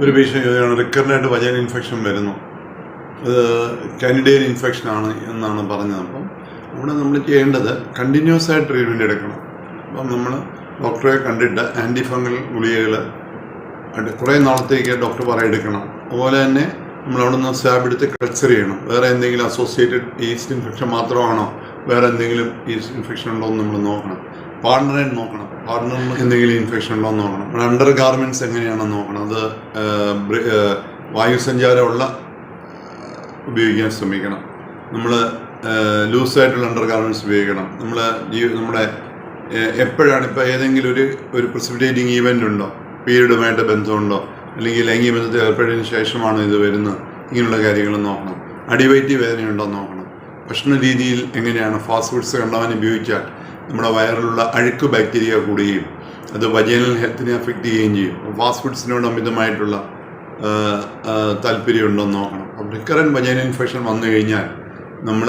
ഒരു patient റിക്കറിനായിട്ട് vaginal infection വരുന്നു, അത് കാൻഡിഡൈൽ ഇൻഫെക്ഷനാണ് എന്നാണ് പറഞ്ഞത്. അപ്പം അവിടെ നമ്മൾ ചെയ്യേണ്ടത് കണ്ടിന്യൂസ് ആയിട്ട് ട്രീറ്റ്മെൻറ്റ് എടുക്കണം. അപ്പം നമ്മൾ ഡോക്ടറെ കണ്ടിട്ട് ആൻറ്റി ഫംഗൽ ഗുളികകൾ കുറേ നാളത്തേക്ക് ഡോക്ടർ പറയെടുക്കണം. അതുപോലെ തന്നെ നമ്മൾ അവിടെ നിന്ന് സ്വാബ് എടുത്ത് കൾച്ചർ ചെയ്യണം. വേറെ എന്തെങ്കിലും അസോസിയേറ്റഡ് ഈസ്റ്റ് ഇൻഫെക്ഷൻ മാത്രമാണോ, വേറെ എന്തെങ്കിലും ഈസ്റ്റ് ഇൻഫെക്ഷൻ ഉണ്ടോ എന്ന് നമ്മൾ നോക്കണം. പാർട്ണറെ നോക്കണം, പാർട്ണറിന് എന്തെങ്കിലും ഇൻഫെക്ഷൻ ഉണ്ടോ എന്ന് നോക്കണം. അണ്ടർ ഗാർമെൻറ്റ്സ് എങ്ങനെയാണെന്ന് നോക്കണം. അത് വായുസഞ്ചാരമുള്ള ഉപയോഗിക്കാൻ ശ്രമിക്കണം. നമ്മൾ ലൂസായിട്ടുള്ള അണ്ടർ ഗാർമെൻറ്റ്സ് ഉപയോഗിക്കണം. നമ്മുടെ എപ്പോഴാണ് ഇപ്പോൾ ഏതെങ്കിലും ഒരു പ്രസിപ്പിറ്റേറ്റിംഗ് ഈവൻ്റ് ഉണ്ടോ, പീരീഡുമായിട്ട് ബന്ധമുണ്ടോ, അല്ലെങ്കിൽ ലൈംഗിക ബന്ധത്തിൽ ഏർപ്പെട്ടതിന് ശേഷമാണ് ഇത് വരുന്നത്, ഇങ്ങനെയുള്ള കാര്യങ്ങൾ നോക്കണം. അടിവയറ്റി വേദനയുണ്ടോ എന്ന് നോക്കണം. ഭക്ഷണ രീതിയിൽ എങ്ങനെയാണ്, ഫാസ്റ്റ് ഫുഡ്സ് കണ്ടവൻ ഉപയോഗിച്ചാൽ നമ്മുടെ വയറിലുള്ള അഴുക്ക് ബാക്ടീരിയ കൂടുകയും അത് വജൈനൽ ഹെൽത്തിനെ അഫക്റ്റ് ചെയ്യുകയും ചെയ്യും. ഫാസ്റ്റ് ഫുഡ്സിനോട് അമിതമായിട്ടുള്ള താല്പര്യമുണ്ടോ എന്ന് നോക്കണം. അപ്പോൾ റിക്കറൻറ്റ് വജൈനൽ ഇൻഫെക്ഷൻ വന്നു കഴിഞ്ഞാൽ നമ്മൾ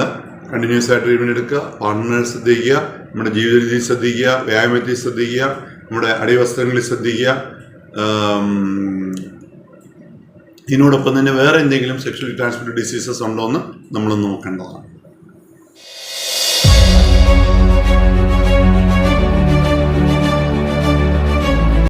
കണ്ടിന്യൂസ് ആയിട്ട് ട്രീറ്റ്മെൻറ്റ് എടുക്കുക, പാർട്ട്ണറെ ശ്രദ്ധിക്കുക, നമ്മുടെ ജീവിത രീതിയിൽ ശ്രദ്ധിക്കുക, വ്യായാമത്തിൽ ശ്രദ്ധിക്കുക, നമ്മുടെ അടിവസ്ത്രങ്ങളിൽ ശ്രദ്ധിക്കുക. ഇതിനോടൊപ്പം തന്നെ വേറെ എന്തെങ്കിലും സെക്ഷൽ ട്രാൻസ്മിറ്റഡ് ഡിസീസസ് ഉണ്ടോ എന്ന് നമ്മൾ നോക്കേണ്ടതാണ്.